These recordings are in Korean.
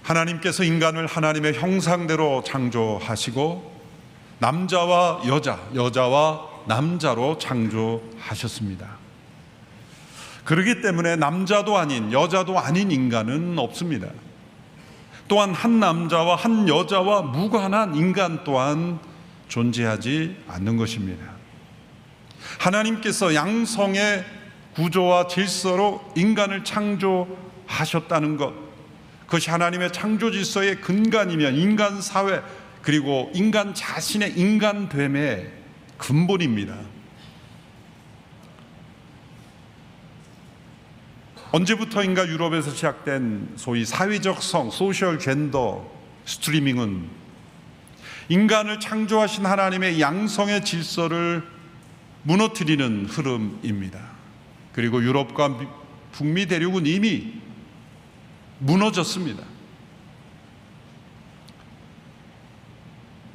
하나님께서 인간을 하나님의 형상대로 창조하시고 남자와 여자, 여자와 남자로 창조하셨습니다. 그렇기 때문에 남자도 아닌 여자도 아닌 인간은 없습니다. 또한 한 남자와 한 여자와 무관한 인간 또한 존재하지 않는 것입니다. 하나님께서 양성의 구조와 질서로 인간을 창조하셨다는 것, 그것이 하나님의 창조 질서의 근간이며 인간 사회 그리고 인간 자신의 인간됨의 근본입니다. 언제부터인가 유럽에서 시작된 소위 사회적 성, 소셜 젠더 스트리밍은 인간을 창조하신 하나님의 양성의 질서를 무너뜨리는 흐름입니다. 그리고 유럽과 북미 대륙은 이미 무너졌습니다.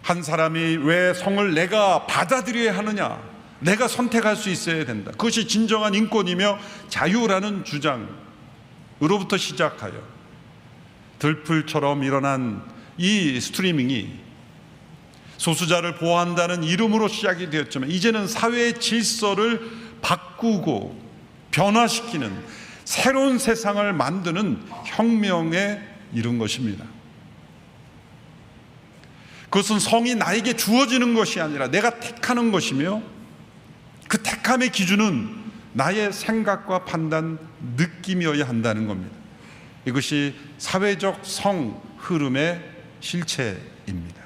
한 사람이 왜 성을 내가 받아들여야 하느냐, 내가 선택할 수 있어야 된다, 그것이 진정한 인권이며 자유라는 주장으로부터 시작하여 들풀처럼 일어난 이 스트리밍이 소수자를 보호한다는 이름으로 시작이 되었지만 이제는 사회의 질서를 바꾸고 변화시키는 새로운 세상을 만드는 혁명에 이른 것입니다. 그것은 성이 나에게 주어지는 것이 아니라 내가 택하는 것이며 그 택함의 기준은 나의 생각과 판단, 느낌이어야 한다는 겁니다. 이것이 사회적 성 흐름의 실체입니다.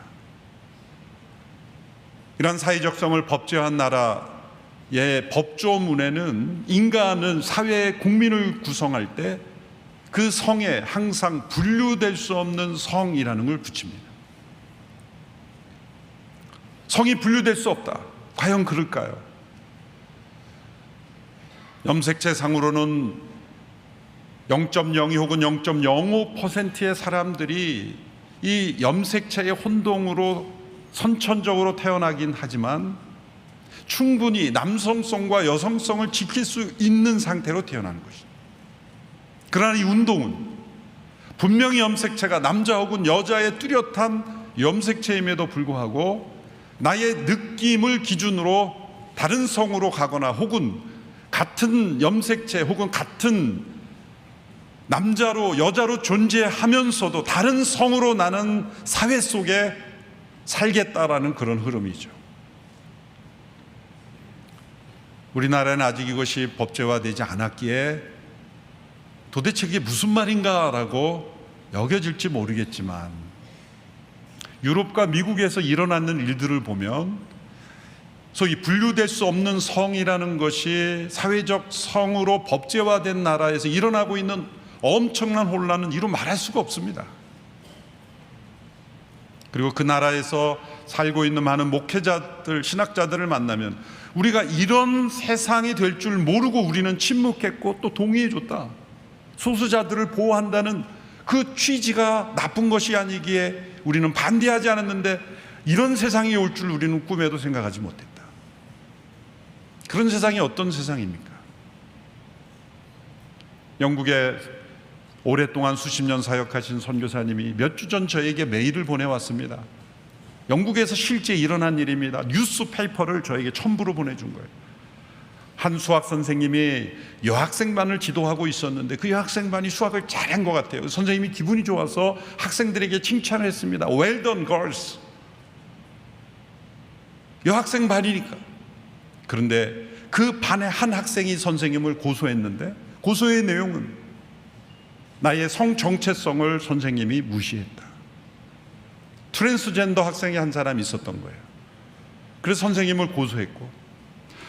이런 사회적 성을 법제화한 나라의 법조문에는 인간은 사회의 국민을 구성할 때 그 성에 항상 분류될 수 없는 성이라는 걸 붙입니다. 성이 분류될 수 없다. 과연 그럴까요? 염색체상으로는 0.02 혹은 0.05%의 사람들이 이 염색체의 혼동으로 선천적으로 태어나긴 하지만 충분히 남성성과 여성성을 지킬 수 있는 상태로 태어나는 것이죠. 그러나 이 운동은 분명히 염색체가 남자 혹은 여자의 뚜렷한 염색체임에도 불구하고 나의 느낌을 기준으로 다른 성으로 가거나 혹은 같은 염색체 혹은 같은 남자로 여자로 존재하면서도 다른 성으로 나는 사회 속에 살겠다라는 그런 흐름이죠. 우리나라는 아직 이것이 법제화되지 않았기에 도대체 이게 무슨 말인가라고 여겨질지 모르겠지만 유럽과 미국에서 일어나는 일들을 보면 소위 분류될 수 없는 성이라는 것이 사회적 성으로 법제화된 나라에서 일어나고 있는 엄청난 혼란은 이루 말할 수가 없습니다. 그리고 그 나라에서 살고 있는 많은 목회자들, 신학자들을 만나면 우리가 이런 세상이 될 줄 모르고 우리는 침묵했고 또 동의해줬다. 소수자들을 보호한다는 그 취지가 나쁜 것이 아니기에 우리는 반대하지 않았는데 이런 세상이 올 줄 우리는 꿈에도 생각하지 못했다. 그런 세상이 어떤 세상입니까? 영국에 오랫동안 수십 년 사역하신 선교사님이 몇 주 전 저에게 메일을 보내왔습니다. 영국에서 실제 일어난 일입니다. 뉴스페이퍼를 저에게 첨부로 보내준 거예요. 한 수학 선생님이 여학생반을 지도하고 있었는데 그 여학생반이 수학을 잘한 것 같아요. 선생님이 기분이 좋아서 학생들에게 칭찬을 했습니다. Well done, girls. 여학생반이니까. 그런데 그 반의 한 학생이 선생님을 고소했는데 고소의 내용은 나의 성 정체성을 선생님이 무시했다. 트랜스젠더 학생이 한 사람이 있었던 거예요. 그래서 선생님을 고소했고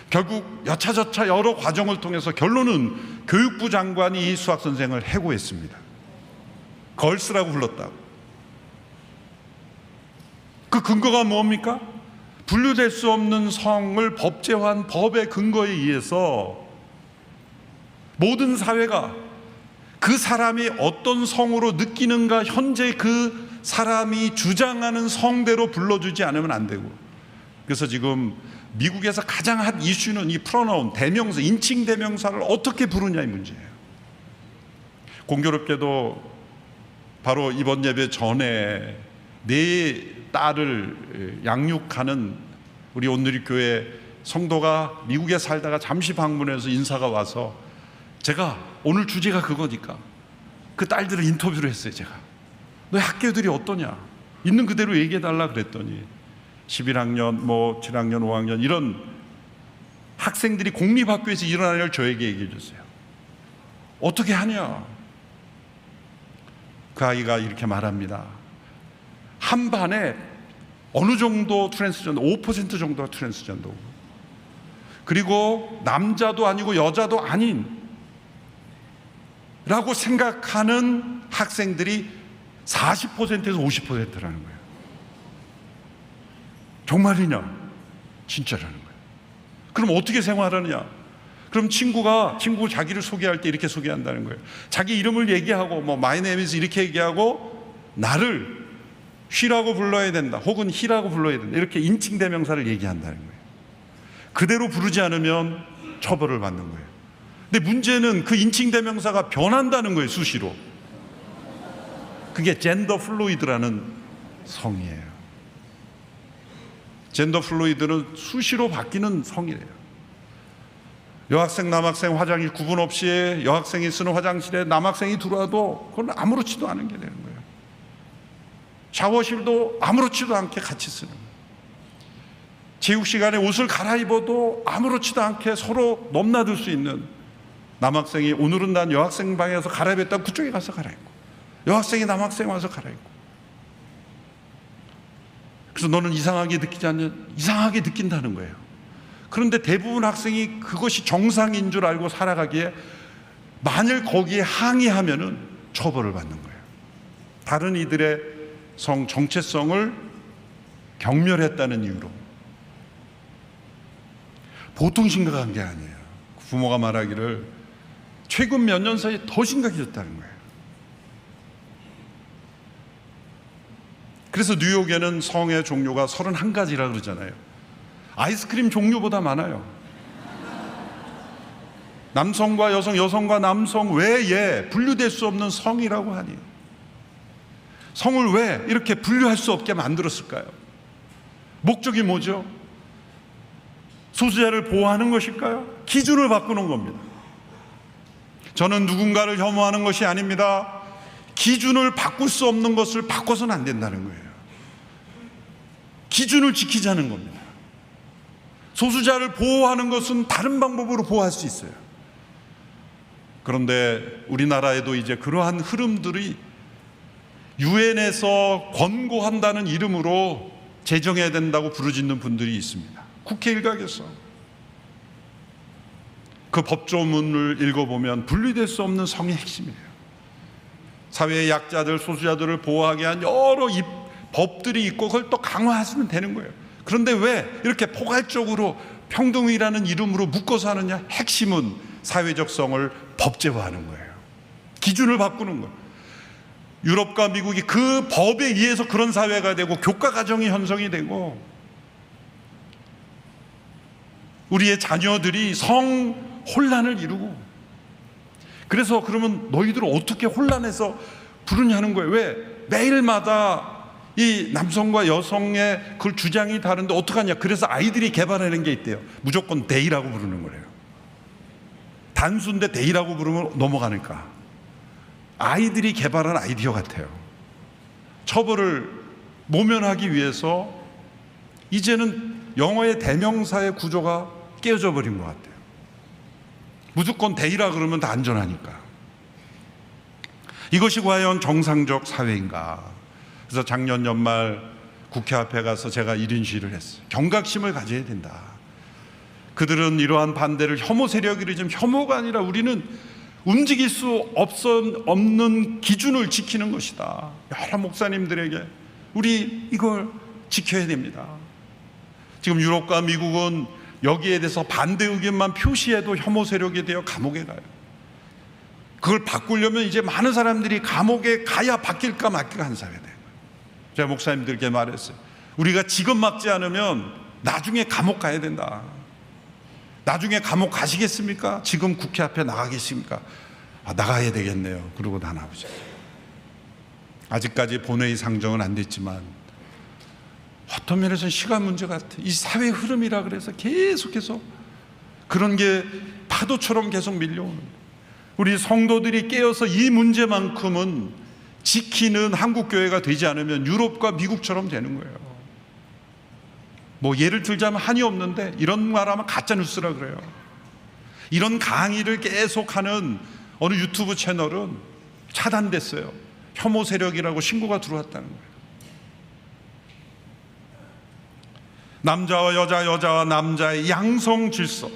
결국 여차저차 여러 과정을 통해서 결론은 교육부 장관이 이 수학 선생을 해고했습니다. 걸스라고 불렀다고. 그 근거가 뭡니까? 분류될 수 없는 성을 법제화한 법의 근거에 의해서 모든 사회가 그 사람이 어떤 성으로 느끼는가 현재 그 사람이 주장하는 성대로 불러주지 않으면 안 되고, 그래서 지금 미국에서 가장 핫 이슈는 이 프로나운 대명사, 인칭 대명사를 어떻게 부르냐의 문제예요. 공교롭게도 바로 이번 예배 전에 내 딸을 양육하는 우리 온누리교회 성도가 미국에 살다가 잠시 방문해서 인사가 와서, 제가 오늘 주제가 그거니까 그 딸들을 인터뷰를 했어요. 제가 너희 학교들이 어떠냐, 있는 그대로 얘기해달라 그랬더니 11학년, 7학년, 5학년 이런 학생들이 공립학교에서 일어나는 걸 저에게 얘기해 줬어요. 어떻게 하냐? 그 아이가 이렇게 말합니다. 한 반에 어느 정도 트랜스젠더, 5% 정도가 트랜스젠더고, 그리고 남자도 아니고 여자도 아닌 라고 생각하는 학생들이 40%에서 50%라는 거예요. 정말이냐? 진짜라는 거예요. 그럼 어떻게 생활하느냐? 그럼 친구 자기를 소개할 때 이렇게 소개한다는 거예요. 자기 이름을 얘기하고 my name is 이렇게 얘기하고 나를 she라고 불러야 된다, 혹은 he라고 불러야 된다, 이렇게 인칭 대명사를 얘기한다는 거예요. 그대로 부르지 않으면 처벌을 받는 거예요. 근데 문제는 그 인칭 대명사가 변한다는 거예요, 수시로. 그게 젠더 플루이드라는 성이에요. 젠더 플루이드는 수시로 바뀌는 성이래요. 여학생, 남학생 화장실 구분 없이 여학생이 쓰는 화장실에 남학생이 들어와도 그건 아무렇지도 않은 게 되는 거예요. 샤워실도 아무렇지도 않게 같이 쓰는 거예요. 체육 시간에 옷을 갈아입어도 아무렇지도 않게 서로 넘나들 수 있는, 남학생이 오늘은 난 여학생 방에서 갈아입었다고 그쪽에 가서 갈아입고, 여학생이 남학생 와서 갈아입고, 그래서 너는 이상하게 느끼지 않냐? 이상하게 느낀다는 거예요. 그런데 대부분 학생이 그것이 정상인 줄 알고 살아가기에 만일 거기에 항의하면은 처벌을 받는 거예요. 다른 이들의 성 정체성을 경멸했다는 이유로. 보통 심각한 게 아니에요. 부모가 말하기를 최근 몇 년 사이에 더 심각해졌다는 거예요. 그래서 뉴욕에는 성의 종류가 31가지라 그러잖아요. 아이스크림 종류보다 많아요. 남성과 여성, 여성과 남성 외에 분류될 수 없는 성이라고 하니, 성을 왜 이렇게 분류할 수 없게 만들었을까요? 목적이 뭐죠? 소수자를 보호하는 것일까요? 기준을 바꾸는 겁니다. 저는 누군가를 혐오하는 것이 아닙니다. 기준을 바꿀 수 없는 것을 바꿔서는 안 된다는 거예요. 기준을 지키자는 겁니다. 소수자를 보호하는 것은 다른 방법으로 보호할 수 있어요. 그런데 우리나라에도 이제 그러한 흐름들이 유엔에서 권고한다는 이름으로 제정해야 된다고 부르짖는 분들이 있습니다. 국회 일각에서 그 법조문을 읽어보면 분리될 수 없는 성의 핵심이에요. 사회의 약자들, 소수자들을 보호하게 한 여러 법들이 있고 그걸 또 강화하시면 되는 거예요. 그런데 왜 이렇게 포괄적으로 평등이라는 이름으로 묶어서 하느냐? 핵심은 사회적 성을 법제화하는 거예요. 기준을 바꾸는 거예요. 유럽과 미국이 그 법에 의해서 그런 사회가 되고 교과 과정이 형성이 되고, 우리의 자녀들이 성 혼란을 이루고, 그래서 그러면 너희들은 어떻게 혼란해서 부르냐는 거예요. 왜? 매일마다 이 남성과 여성의 그 주장이 다른데 어떡하냐? 그래서 아이들이 개발하는 게 있대요. 무조건 데이라고 부르는 거래요. 단수인데 데이라고 부르면 넘어가니까. 아이들이 개발한 아이디어 같아요. 처벌을 모면하기 위해서 이제는 영어의 대명사의 구조가 깨어져 버린 것 같아요. 무조건 데이라 그러면 다 안전하니까. 이것이 과연 정상적 사회인가? 그래서 작년 연말 국회 앞에 가서 제가 이런 시를 했어요. 경각심을 가져야 된다. 그들은 이러한 반대를 혐오 세력이라, 좀 혐오가 아니라 우리는 움직일 수 없는 기준을 지키는 것이다. 여러 목사님들에게 우리 이걸 지켜야 됩니다. 지금 유럽과 미국은 여기에 대해서 반대 의견만 표시해도 혐오 세력이 되어 감옥에 가요. 그걸 바꾸려면 이제 많은 사람들이 감옥에 가야 바뀔까 말까 한 사회가 돼요. 제가 목사님들께 말했어요. 우리가 지금 막지 않으면 나중에 감옥 가야 된다. 나중에 감옥 가시겠습니까? 지금 국회 앞에 나가겠습니까? 나가야 되겠네요. 그러고 다 나오죠. 아직까지 본회의 상정은 안 됐지만 어떤 면에서는 시간 문제 같아. 이 사회 흐름이라 그래서 계속해서 그런 게 파도처럼 계속 밀려오는, 우리 성도들이 깨어서 이 문제만큼은 지키는 한국교회가 되지 않으면 유럽과 미국처럼 되는 거예요. 뭐 예를 들자면 한이 없는데 이런 말하면 가짜뉴스라 그래요. 이런 강의를 계속하는 어느 유튜브 채널은 차단됐어요. 혐오 세력이라고 신고가 들어왔다는 거예요. 남자와 여자, 여자와 남자의 양성 질서,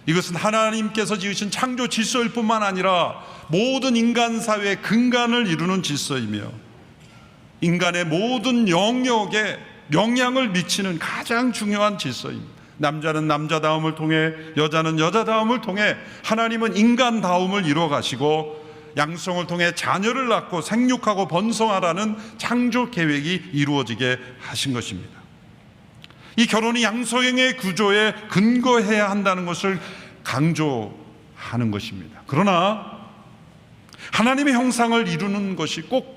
이것은 하나님께서 지으신 창조 질서일 뿐만 아니라 모든 인간 사회의 근간을 이루는 질서이며 인간의 모든 영역에 영향을 미치는 가장 중요한 질서입니다. 남자는 남자다움을 통해, 여자는 여자다움을 통해 하나님은 인간다움을 이루어 가시고 양성을 통해 자녀를 낳고 생육하고 번성하라는 창조 계획이 이루어지게 하신 것입니다. 이 결혼이 양성의 구조에 근거해야 한다는 것을 강조하는 것입니다. 그러나 하나님의 형상을 이루는 것이 꼭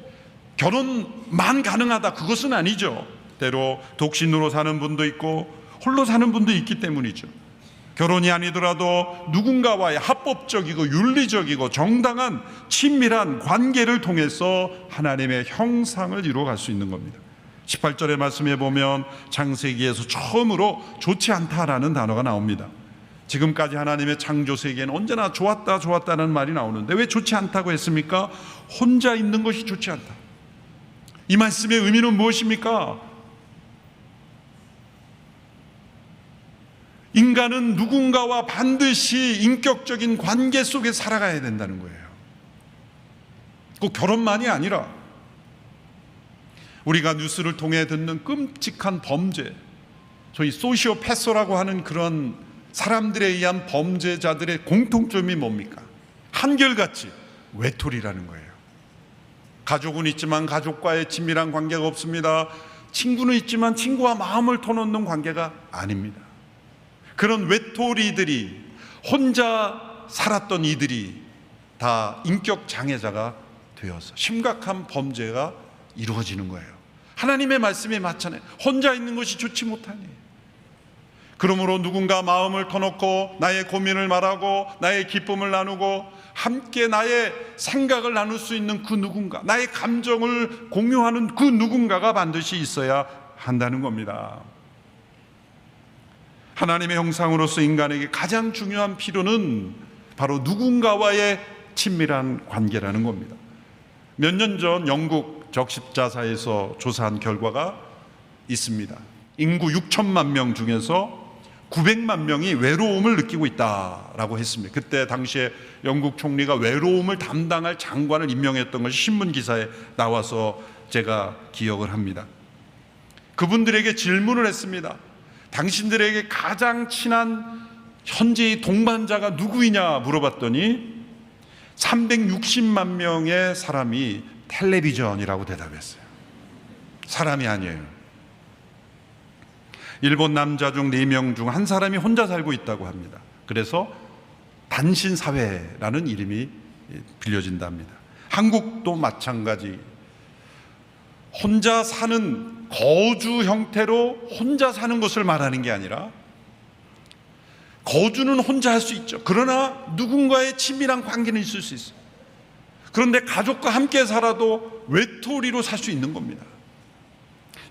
결혼만 가능하다, 그것은 아니죠. 때로 독신으로 사는 분도 있고 홀로 사는 분도 있기 때문이죠. 결혼이 아니더라도 누군가와의 합법적이고 윤리적이고 정당한 친밀한 관계를 통해서 하나님의 형상을 이루어갈 수 있는 겁니다. 18절의 말씀에 보면 창세기에서 처음으로 좋지 않다라는 단어가 나옵니다. 지금까지 하나님의 창조 세계는 언제나 좋았다 좋았다는 말이 나오는데 왜 좋지 않다고 했습니까? 혼자 있는 것이 좋지 않다. 이 말씀의 의미는 무엇입니까? 인간은 누군가와 반드시 인격적인 관계 속에 살아가야 된다는 거예요. 꼭 결혼만이 아니라 우리가 뉴스를 통해 듣는 끔찍한 범죄, 저희 소시오패서라고 하는 그런 사람들에 의한 범죄자들의 공통점이 뭡니까? 한결같이 외톨이라는 거예요. 가족은 있지만 가족과의 친밀한 관계가 없습니다. 친구는 있지만 친구와 마음을 터놓는 관계가 아닙니다. 그런 외톨이들이, 혼자 살았던 이들이 다 인격 장애자가 되어서 심각한 범죄가 이루어지는 거예요. 하나님의 말씀에 맞잖아요. 혼자 있는 것이 좋지 못하니. 그러므로 누군가 마음을 터놓고 나의 고민을 말하고 나의 기쁨을 나누고 함께 나의 생각을 나눌 수 있는 그 누군가, 나의 감정을 공유하는 그 누군가가 반드시 있어야 한다는 겁니다. 하나님의 형상으로서 인간에게 가장 중요한 필요는 바로 누군가와의 친밀한 관계라는 겁니다. 몇 년 전 영국 적십자사에서 조사한 결과가 있습니다. 인구 6천만 명 중에서 900만 명이 외로움을 느끼고 있다라고 했습니다. 그때 당시에 영국 총리가 외로움을 담당할 장관을 임명했던 것이 신문 기사에 나와서 제가 기억을 합니다. 그분들에게 질문을 했습니다. 당신들에게 가장 친한 현재의 동반자가 누구이냐 물어봤더니 360만 명의 사람이 텔레비전이라고 대답했어요. 사람이 아니에요. 일본 남자 중 4명 중 한 사람이 혼자 살고 있다고 합니다. 그래서 단신 사회라는 이름이 빌려진답니다. 한국도 마찬가지. 혼자 사는 거주 형태로 혼자 사는 것을 말하는 게 아니라, 거주는 혼자 할 수 있죠. 그러나 누군가의 친밀한 관계는 있을 수 있어요. 그런데 가족과 함께 살아도 외톨이로 살 수 있는 겁니다.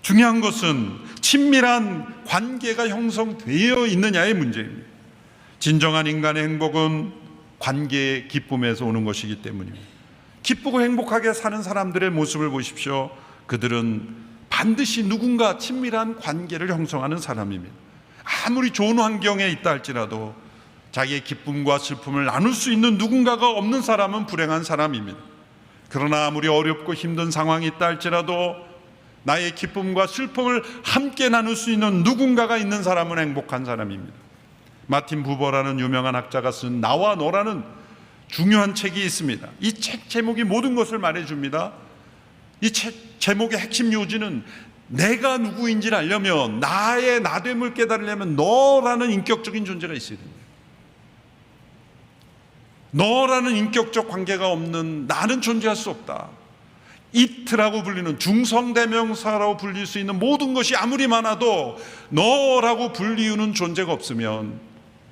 중요한 것은 친밀한 관계가 형성되어 있느냐의 문제입니다. 진정한 인간의 행복은 관계의 기쁨에서 오는 것이기 때문입니다. 기쁘고 행복하게 사는 사람들의 모습을 보십시오. 그들은 반드시 누군가 친밀한 관계를 형성하는 사람입니다. 아무리 좋은 환경에 있다 할지라도 자기의 기쁨과 슬픔을 나눌 수 있는 누군가가 없는 사람은 불행한 사람입니다. 그러나 아무리 어렵고 힘든 상황이 있다 할지라도 나의 기쁨과 슬픔을 함께 나눌 수 있는 누군가가 있는 사람은 행복한 사람입니다. 마틴 부버라는 유명한 학자가 쓴 나와 너라는 중요한 책이 있습니다. 이 책 제목이 모든 것을 말해줍니다. 이 책 제목의 핵심 요지는 내가 누구인지를 알려면, 나의 나됨을 깨달으려면 너라는 인격적인 존재가 있어야 됩니다. 너라는 인격적 관계가 없는 나는 존재할 수 없다. it라고 불리는 중성대명사라고 불릴 수 있는 모든 것이 아무리 많아도 너라고 불리우는 존재가 없으면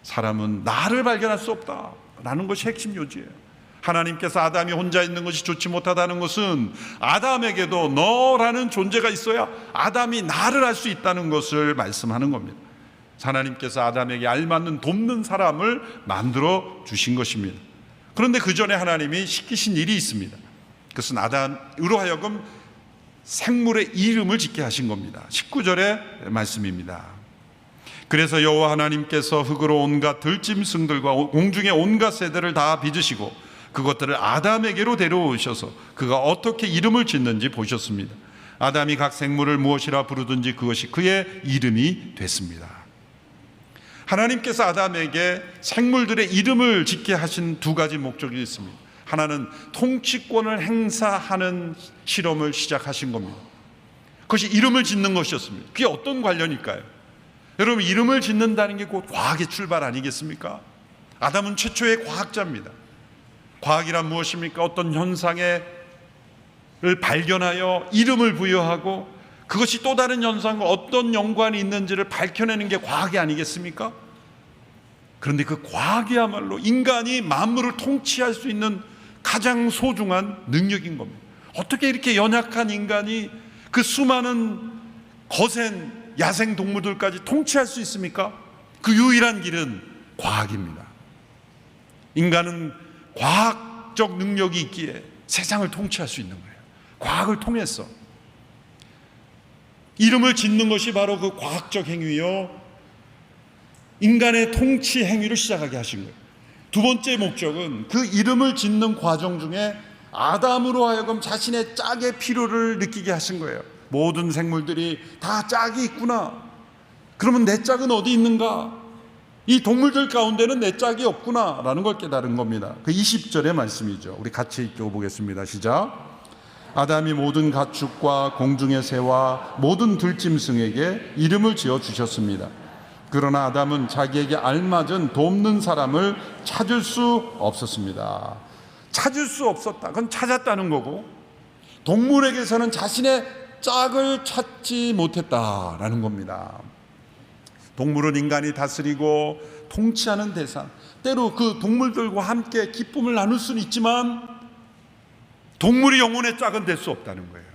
사람은 나를 발견할 수 없다라는 것이 핵심 요지예요. 하나님께서 아담이 혼자 있는 것이 좋지 못하다는 것은 아담에게도 너라는 존재가 있어야 아담이 나를 알 수 있다는 것을 말씀하는 겁니다. 하나님께서 아담에게 알맞는 돕는 사람을 만들어 주신 것입니다. 그런데 그 전에 하나님이 시키신 일이 있습니다. 그것은 아담으로 하여금 생물의 이름을 짓게 하신 겁니다. 19절의 말씀입니다. 그래서 여호와 하나님께서 흙으로 온갖 들짐승들과 공중의 온갖 새들을 다 빚으시고 그것들을 아담에게로 데려오셔서 그가 어떻게 이름을 짓는지 보셨습니다. 아담이 각 생물을 무엇이라 부르든지 그것이 그의 이름이 됐습니다. 하나님께서 아담에게 생물들의 이름을 짓게 하신 두 가지 목적이 있습니다. 하나는 통치권을 행사하는 실험을 시작하신 겁니다. 그것이 이름을 짓는 것이었습니다. 그게 어떤 관련일까요? 여러분, 이름을 짓는다는 게 곧 과학의 출발 아니겠습니까? 아담은 최초의 과학자입니다. 과학이란 무엇입니까? 어떤 현상을 발견하여 이름을 부여하고 그것이 또 다른 현상과 어떤 연관이 있는지를 밝혀내는 게 과학이 아니겠습니까? 그런데 그 과학이야말로 인간이 만물을 통치할 수 있는 가장 소중한 능력인 겁니다. 어떻게 이렇게 연약한 인간이 그 수많은 거센 야생 동물들까지 통치할 수 있습니까? 그 유일한 길은 과학입니다. 인간은 과학적 능력이 있기에 세상을 통치할 수 있는 거예요. 과학을 통해서. 이름을 짓는 것이 바로 그 과학적 행위요, 인간의 통치 행위를 시작하게 하신 거예요. 두 번째 목적은 그 이름을 짓는 과정 중에 아담으로 하여금 자신의 짝의 필요를 느끼게 하신 거예요. 모든 생물들이 다 짝이 있구나. 그러면 내 짝은 어디 있는가? 이 동물들 가운데는 내 짝이 없구나 라는 걸 깨달은 겁니다. 그 20절의 말씀이죠. 우리 같이 읽어보겠습니다. 시작. 아담이 모든 가축과 공중의 새와 모든 들짐승에게 이름을 지어 주셨습니다. 그러나 아담은 자기에게 알맞은 돕는 사람을 찾을 수 없었습니다. 찾을 수 없었다. 그건 찾았다는 거고, 동물에게서는 자신의 짝을 찾지 못했다라는 겁니다. 동물은 인간이 다스리고 통치하는 대상, 때로 그 동물들과 함께 기쁨을 나눌 수는 있지만 동물이 영혼의 짝은 될 수 없다는 거예요.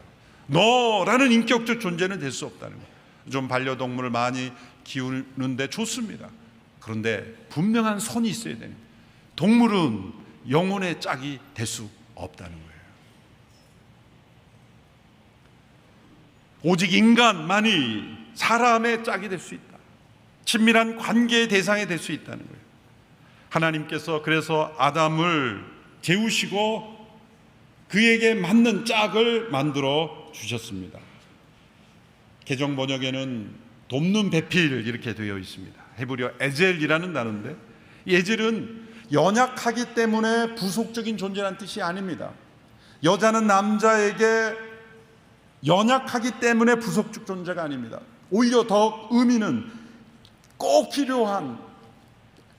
너라는 인격적 존재는 될 수 없다는 거예요. 좀 반려동물을 많이 키우는데 좋습니다. 그런데 분명한 선이 있어야 됩니다. 동물은 영혼의 짝이 될 수 없다는 거예요. 오직 인간만이 사람의 짝이 될 수 있다. 친밀한 관계의 대상이 될 수 있다는 거예요. 하나님께서 그래서 아담을 재우시고 그에게 맞는 짝을 만들어 주셨습니다. 개정 번역에는 돕는 배필 이렇게 되어 있습니다. 헤브리어 에젤이라는 단어인데, 이 에젤은 연약하기 때문에 부속적인 존재라는 뜻이 아닙니다. 여자는 남자에게 연약하기 때문에 부속적 존재가 아닙니다. 오히려 더 의미는 꼭 필요한,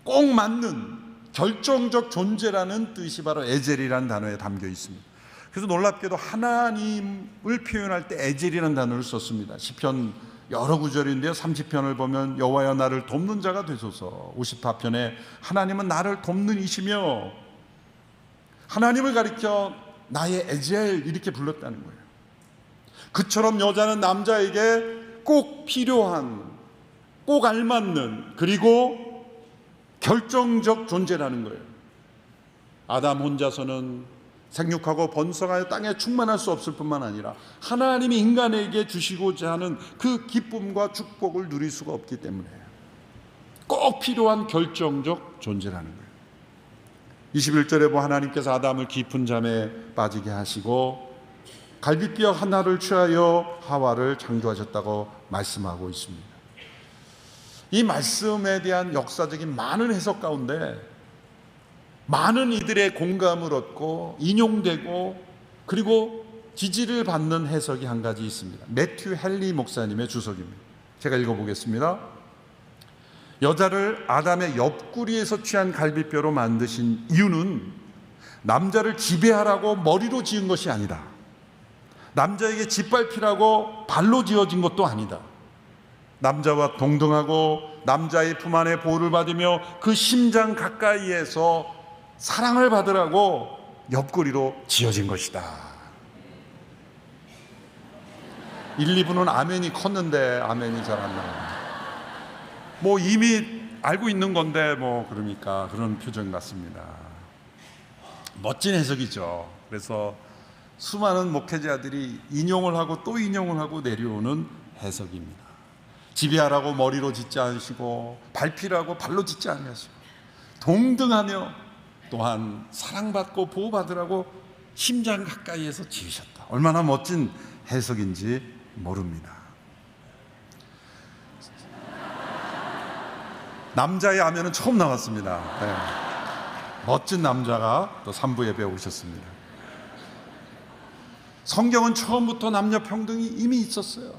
꼭 맞는 결정적 존재라는 뜻이 바로 에젤이라는 단어에 담겨 있습니다. 그래서 놀랍게도 하나님을 표현할 때 에젤이라는 단어를 썼습니다. 시편 여러 구절인데요, 30편을 보면 여호와여 나를 돕는 자가 되소서, 54편에 하나님은 나를 돕는 이시며, 하나님을 가리켜 나의 에젤 이렇게 불렀다는 거예요. 그처럼 여자는 남자에게 꼭 필요한, 꼭 알맞는, 그리고 결정적 존재라는 거예요. 아담 혼자서는 생육하고 번성하여 땅에 충만할 수 없을 뿐만 아니라 하나님이 인간에게 주시고자 하는 그 기쁨과 축복을 누릴 수가 없기 때문에 꼭 필요한 결정적 존재라는 거예요. 21절에 보면 하나님께서 아담을 깊은 잠에 빠지게 하시고 갈빗뼈 하나를 취하여 하와를 창조하셨다고 말씀하고 있습니다. 이 말씀에 대한 역사적인 많은 해석 가운데 많은 이들의 공감을 얻고 인용되고 그리고 지지를 받는 해석이 한 가지 있습니다. 매튜 헨리 목사님의 주석입니다. 제가 읽어보겠습니다. 여자를 아담의 옆구리에서 취한 갈빗뼈로 만드신 이유는 남자를 지배하라고 머리로 지은 것이 아니다. 남자에게 짓밟히라고 발로 지어진 것도 아니다. 남자와 동등하고 남자의 품 안에 보호를 받으며 그 심장 가까이에서 사랑을 받으라고 옆구리로 지어진 것이다. 1, 2부는 아멘이 컸는데 아멘이 잘 안 나와요. 뭐 이미 알고 있는 건데 뭐 그러니까 그런 표정 같습니다. 멋진 해석이죠. 그래서 수많은 목회자들이 인용을 하고 또 인용을 하고 내려오는 해석입니다. 지배하라고 머리로 짓지 않으시고 발피라고 발로 짓지 않으시고 동등하며 또한 사랑받고 보호받으라고 심장 가까이에서 지으셨다. 얼마나 멋진 해석인지 모릅니다. 남자의 아멘은 처음 나왔습니다. 네. 멋진 남자가 또 3부 예배에 오셨습니다. 성경은 처음부터 남녀 평등이 이미 있었어요.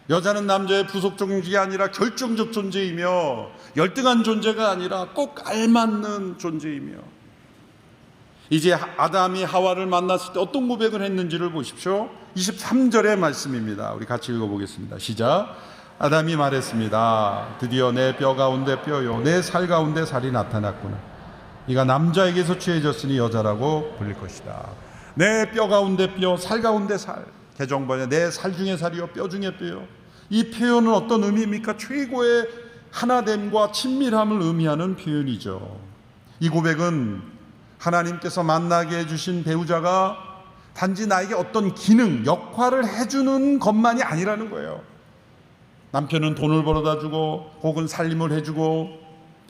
여자는 남자의 부속적 존재가 아니라 결정적 존재이며 열등한 존재가 아니라 꼭 알맞는 존재이며, 이제 아담이 하와를 만났을 때 어떤 고백을 했는지를 보십시오. 23절의 말씀입니다. 우리 같이 읽어보겠습니다. 시작. 아담이 말했습니다. 드디어 내 뼈 가운데 뼈요 내 살 가운데 살이 나타났구나. 이가 남자에게서 취해졌으니 여자라고 불릴 것이다. 내 뼈 가운데 뼈, 살 가운데 살. 개정번에 내 살 중에 살이요 뼈 중에 뼈요. 이 표현은 어떤 의미입니까? 최고의 하나됨과 친밀함을 의미하는 표현이죠. 이 고백은 하나님께서 만나게 해주신 배우자가 단지 나에게 어떤 기능, 역할을 해주는 것만이 아니라는 거예요. 남편은 돈을 벌어다 주고 혹은 살림을 해주고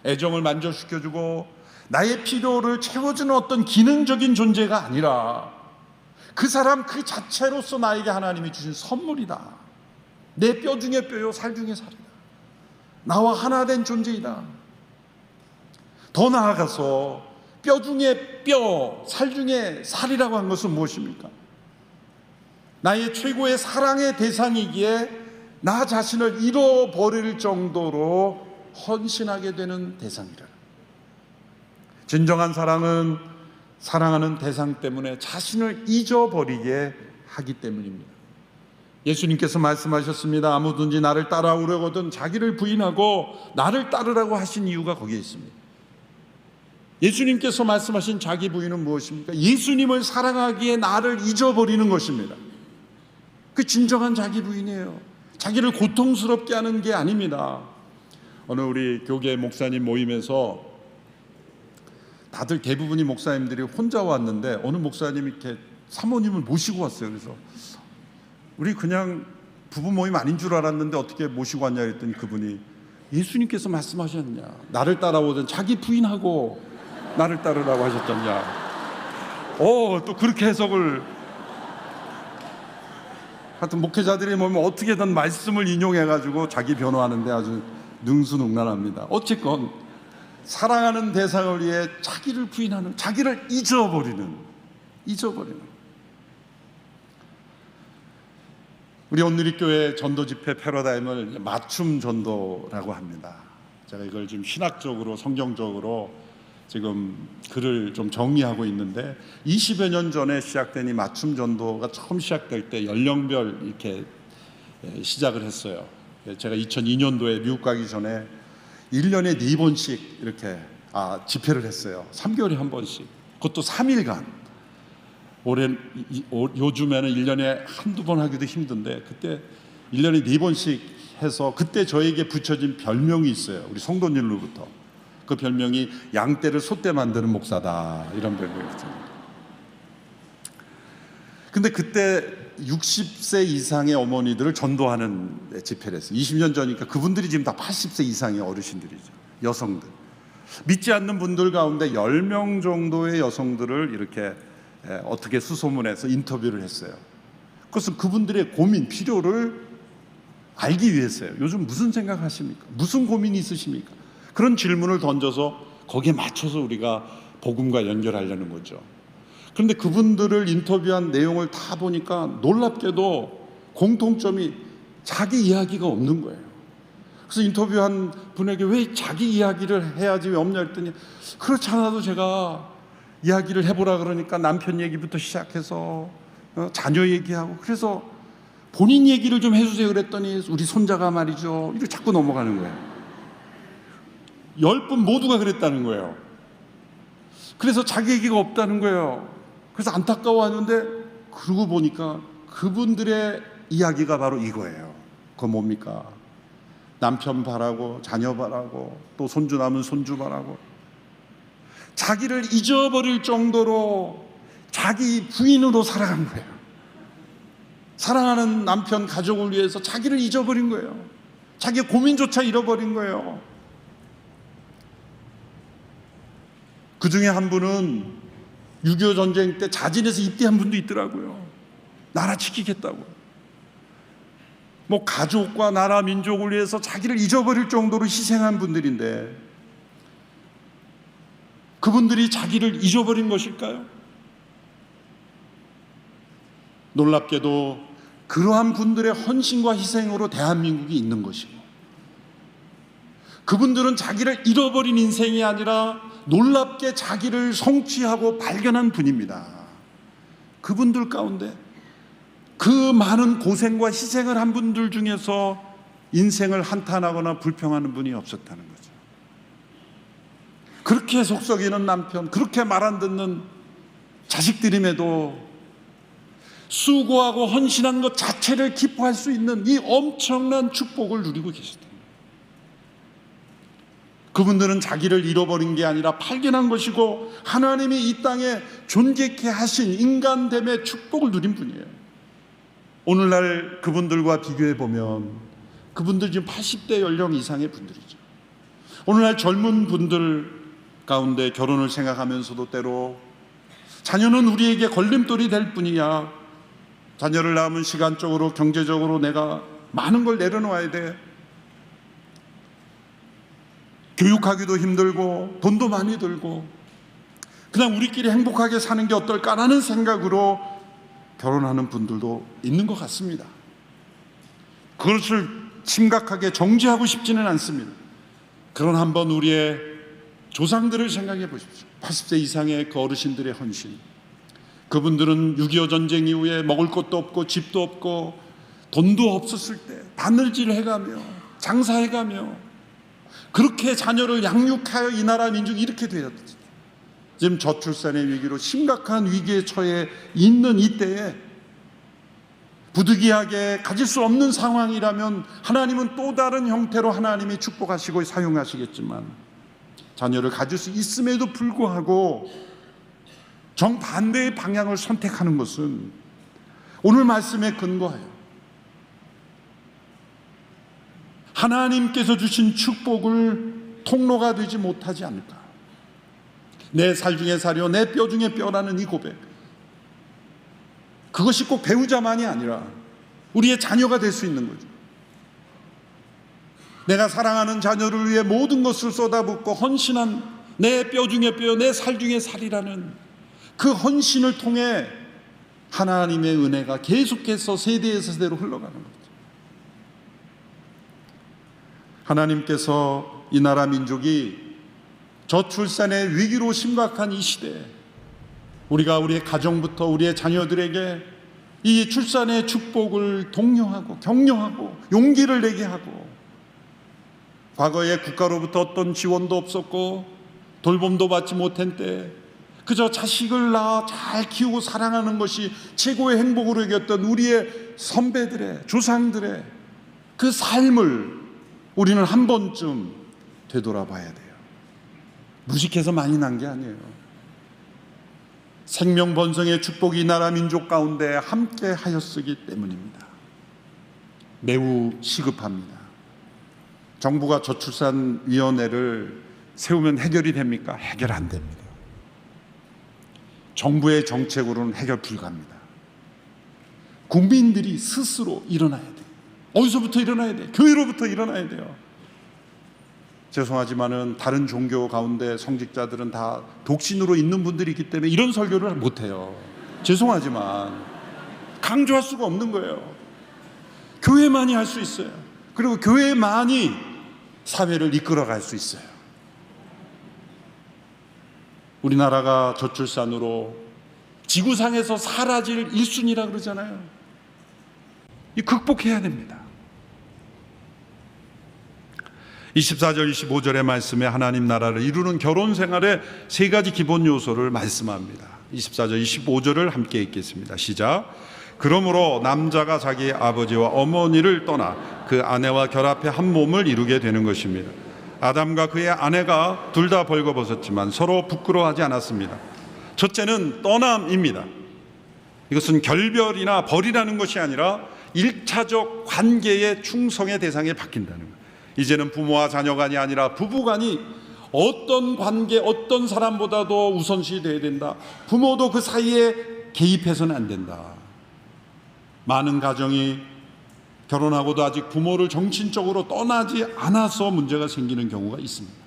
애정을 만족시켜주고 나의 필요를 채워주는 어떤 기능적인 존재가 아니라 그 사람 그 자체로서 나에게 하나님이 주신 선물이다. 내 뼈 중에 뼈요 살 중에 살이다. 나와 하나 된 존재이다. 더 나아가서 뼈 중에 뼈, 살 중에 살이라고 한 것은 무엇입니까? 나의 최고의 사랑의 대상이기에 나 자신을 잃어버릴 정도로 헌신하게 되는 대상이라. 진정한 사랑은 사랑하는 대상 때문에 자신을 잊어버리게 하기 때문입니다. 예수님께서 말씀하셨습니다. 아무든지 나를 따라오려거든 자기를 부인하고 나를 따르라고 하신 이유가 거기에 있습니다. 예수님께서 말씀하신 자기 부인은 무엇입니까? 예수님을 사랑하기에 나를 잊어버리는 것입니다. 그 진정한 자기 부인이에요. 자기를 고통스럽게 하는 게 아닙니다. 어느 우리 교계 목사님 모임에서 다들 대부분이 목사님들이 혼자 왔는데 어느 목사님이 이렇게 사모님을 모시고 왔어요. 그래서 우리 그냥 부부 모임 아닌 줄 알았는데 어떻게 모시고 왔냐 그랬더니 그분이 예수님께서 말씀하셨냐, 나를 따라오던 자기 부인하고 나를 따르라고 하셨잖냐. 또 그렇게 해석을. 하여튼 목회자들이 모이면 어떻게든 말씀을 인용해가지고 자기 변호하는데 아주 능수능란합니다. 어쨌건 사랑하는 대상을 위해 자기를 부인하는, 자기를 잊어버리는. 우리 온누리교회 전도 집회 패러다임을 맞춤 전도라고 합니다. 제가 이걸 지금 신학적으로 성경적으로 지금 글을 좀 정리하고 있는데 20여 년 전에 시작된 이 맞춤 전도가 처음 시작될 때 연령별 이렇게 시작을 했어요. 제가 2002년도에 미국 가기 전에 1년에 4번씩 이렇게 집회를 했어요. 3개월에 한 번씩. 그것도 3일간. 요즘에는 1년에 한두 번 하기도 힘든데 그때 1년에 4번씩 해서 그때 저에게 붙여진 별명이 있어요. 우리 성도님으로부터. 그 별명이 양떼를 솥대 만드는 목사다, 이런 별명이었습니다. 근데 그때 60세 이상의 어머니들을 전도하는 집회를 했어요. 20년 전이니까 그분들이 지금 다 80세 이상의 어르신들이죠. 여성들. 믿지 않는 분들 가운데 10명 정도의 여성들을 이렇게 어떻게 수소문해서 인터뷰를 했어요. 그것은 그분들의 고민, 필요를 알기 위해서요. 요즘 무슨 생각하십니까? 무슨 고민이 있으십니까? 그런 질문을 던져서 거기에 맞춰서 우리가 복음과 연결하려는 거죠. 그런데 그분들을 인터뷰한 내용을 다 보니까 놀랍게도 공통점이 자기 이야기가 없는 거예요. 그래서 인터뷰한 분에게 왜 자기 이야기를 해야지 왜 없냐 했더니 그렇지 않아도 제가 이야기를 해보라 그러니까 남편 얘기부터 시작해서 자녀 얘기하고, 그래서 본인 얘기를 좀 해주세요 그랬더니 우리 손자가 말이죠, 이렇게 자꾸 넘어가는 거예요. 10분 모두가 그랬다는 거예요. 그래서 자기 얘기가 없다는 거예요. 그래서 안타까워하는데, 그러고 보니까 그분들의 이야기가 바로 이거예요. 그거 뭡니까? 남편 바라고, 자녀 바라고, 또 손주 남은 손주 바라고, 자기를 잊어버릴 정도로 자기 부인으로 살아간 거예요. 사랑하는 남편, 가족을 위해서 자기를 잊어버린 거예요. 자기의 고민조차 잃어버린 거예요. 그 중에 한 분은 6.25 전쟁 때 자진해서 입대한 분도 있더라고요. 나라 지키겠다고. 뭐 가족과 나라 민족을 위해서 자기를 잊어버릴 정도로 희생한 분들인데, 그분들이 자기를 잊어버린 것일까요? 놀랍게도 그러한 분들의 헌신과 희생으로 대한민국이 있는 것이고, 그분들은 자기를 잃어버린 인생이 아니라 놀랍게 자기를 성취하고 발견한 분입니다. 그분들 가운데 그 많은 고생과 희생을 한 분들 중에서 인생을 한탄하거나 불평하는 분이 없었다는 거죠. 그렇게 속썩이는 남편, 그렇게 말 안 듣는 자식들임에도 수고하고 헌신한 것 자체를 기뻐할 수 있는 이 엄청난 축복을 누리고 계시다. 그분들은 자기를 잃어버린 게 아니라 발견한 것이고, 하나님이 이 땅에 존재케 하신 인간됨의 축복을 누린 분이에요. 오늘날 그분들과 비교해 보면 그분들 지금 80대 연령 이상의 분들이죠. 오늘날 젊은 분들 가운데 결혼을 생각하면서도 때로 자녀는 우리에게 걸림돌이 될 뿐이야, 자녀를 낳으면 시간적으로 경제적으로 내가 많은 걸 내려놓아야 돼, 교육하기도 힘들고 돈도 많이 들고 그냥 우리끼리 행복하게 사는 게 어떨까라는 생각으로 결혼하는 분들도 있는 것 같습니다. 그것을 심각하게 정죄하고 싶지는 않습니다. 그런 한번 우리의 조상들을 생각해 보십시오. 80세 이상의 그 어르신들의 헌신. 그분들은 6.25 전쟁 이후에 먹을 것도 없고 집도 없고 돈도 없었을 때 바늘질 해가며 장사해가며 그렇게 자녀를 양육하여 이 나라 민족이 이렇게 되었지. 지금 저출산의 위기로 심각한 위기에 처해 있는 이때에 부득이하게 가질 수 없는 상황이라면 하나님은 또 다른 형태로 하나님이 축복하시고 사용하시겠지만, 자녀를 가질 수 있음에도 불구하고 정반대의 방향을 선택하는 것은 오늘 말씀에 근거해요. 하나님께서 주신 축복을 통로가 되지 못하지 않을까. 내 살 중에 살이요 내 뼈 중에 뼈라는 이 고백, 그것이 꼭 배우자만이 아니라 우리의 자녀가 될 수 있는 거죠. 내가 사랑하는 자녀를 위해 모든 것을 쏟아붓고 헌신한 내 뼈 중에 뼈, 내 살 중에 살이라는 그 헌신을 통해 하나님의 은혜가 계속해서 세대에서 세대로 흘러가는 거죠. 하나님께서 이 나라 민족이 저출산의 위기로 심각한 이 시대에 우리가 우리의 가정부터 우리의 자녀들에게 이 출산의 축복을 독려하고 격려하고 용기를 내게 하고, 과거에 국가로부터 어떤 지원도 없었고 돌봄도 받지 못한 때 그저 자식을 낳아 잘 키우고 사랑하는 것이 최고의 행복으로 여겼던 우리의 선배들의, 조상들의 그 삶을 우리는 한 번쯤 되돌아봐야 돼요. 무식해서 많이 난 게 아니에요. 생명번성의 축복이 이 나라 민족 가운데 함께 하였으기 때문입니다. 매우 시급합니다. 정부가 저출산위원회를 세우면 해결이 됩니까? 해결 안 됩니다. 정부의 정책으로는 해결 불가합니다. 국민들이 스스로 일어나야 돼요. 어디서부터 일어나야 돼요? 교회로부터 일어나야 돼요. 죄송하지만은 다른 종교 가운데 성직자들은 다 독신으로 있는 분들이 있기 때문에 이런 설교를 못해요. 죄송하지만 강조할 수가 없는 거예요. 교회만이 할 수 있어요. 그리고 교회만이 사회를 이끌어갈 수 있어요. 우리나라가 저출산으로 지구상에서 사라질 1순위라 그러잖아요. 이 극복해야 됩니다. 24절 25절의 말씀에 하나님 나라를 이루는 결혼 생활의 세 가지 기본 요소를 말씀합니다. 24절 25절을 함께 읽겠습니다. 시작. 그러므로 남자가 자기 아버지와 어머니를 떠나 그 아내와 결합해 한 몸을 이루게 되는 것입니다. 아담과 그의 아내가 둘 다 벌거벗었지만 서로 부끄러워하지 않았습니다. 첫째는 떠남입니다. 이것은 결별이나 벌이라는 것이 아니라 1차적 관계의 충성의 대상에 바뀐다는 거예요. 이제는 부모와 자녀간이 아니라 부부간이 어떤 관계, 어떤 사람보다도 우선시 돼야 된다. 부모도 그 사이에 개입해서는 안 된다. 많은 가정이 결혼하고도 아직 부모를 정신적으로 떠나지 않아서 문제가 생기는 경우가 있습니다.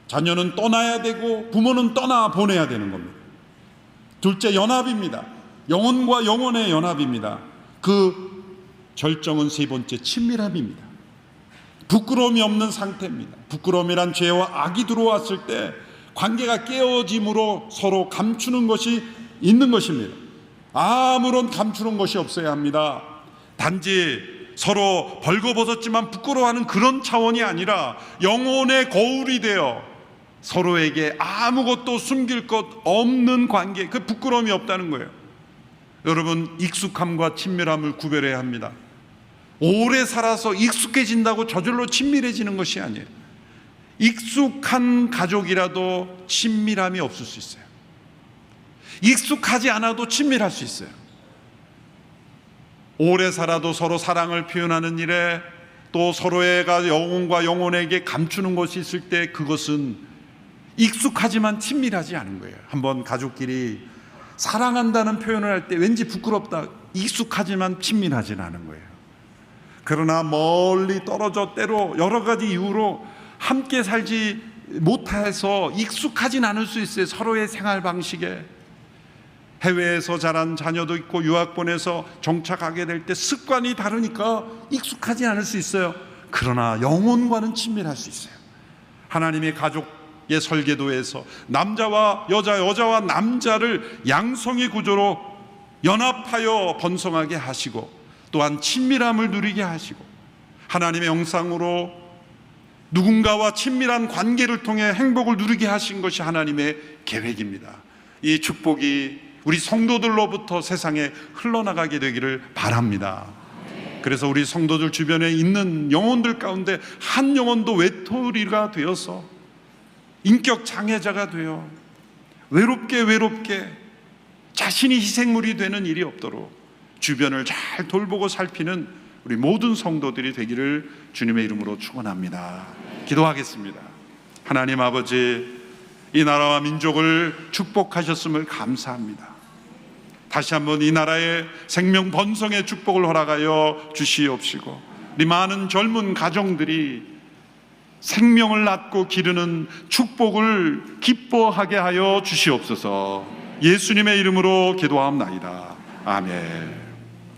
자녀는 떠나야 되고 부모는 떠나 보내야 되는 겁니다. 둘째, 연합입니다. 영혼과 영혼의 연합입니다. 그 절정은 세 번째, 친밀함입니다. 부끄러움이 없는 상태입니다. 부끄러움이란 죄와 악이 들어왔을 때 관계가 깨어짐으로 서로 감추는 것이 있는 것입니다. 아무런 감추는 것이 없어야 합니다. 단지 서로 벌거벗었지만 부끄러워하는 그런 차원이 아니라 영혼의 거울이 되어 서로에게 아무것도 숨길 것 없는 관계, 그 부끄러움이 없다는 거예요. 여러분, 익숙함과 친밀함을 구별해야 합니다. 오래 살아서 익숙해진다고 저절로 친밀해지는 것이 아니에요. 익숙한 가족이라도 친밀함이 없을 수 있어요. 익숙하지 않아도 친밀할 수 있어요. 오래 살아도 서로 사랑을 표현하는 일에 또 서로가 영혼과 영혼에게 감추는 것이 있을 때 그것은 익숙하지만 친밀하지 않은 거예요. 한번 가족끼리 사랑한다는 표현을 할 때 왠지 부끄럽다, 익숙하지만 친밀하진 않은 거예요. 그러나 멀리 떨어져 때로 여러 가지 이유로 함께 살지 못해서 익숙하진 않을 수 있어요. 서로의 생활 방식에. 해외에서 자란 자녀도 있고 유학 보내서 정착하게 될 때 습관이 다르니까 익숙하지 않을 수 있어요. 그러나 영혼과는 친밀할 수 있어요. 하나님의 가족의 설계도에서 남자와 여자, 여자와 남자를 양성의 구조로 연합하여 번성하게 하시고 또한 친밀함을 누리게 하시고 하나님의 형상으로 누군가와 친밀한 관계를 통해 행복을 누리게 하신 것이 하나님의 계획입니다. 이 축복이 우리 성도들로부터 세상에 흘러나가게 되기를 바랍니다. 그래서 우리 성도들 주변에 있는 영혼들 가운데 한 영혼도 외톨이가 되어서 인격 장애자가 되어 외롭게 자신이 희생물이 되는 일이 없도록 주변을 잘 돌보고 살피는 우리 모든 성도들이 되기를 주님의 이름으로 축원합니다. 기도하겠습니다. 하나님 아버지, 이 나라와 민족을 축복하셨음을 감사합니다. 다시 한번 이 나라의 생명 번성의 축복을 허락하여 주시옵시고 우리 많은 젊은 가정들이 생명을 낳고 기르는 축복을 기뻐하게 하여 주시옵소서. 예수님의 이름으로 기도하옵나이다. 아멘.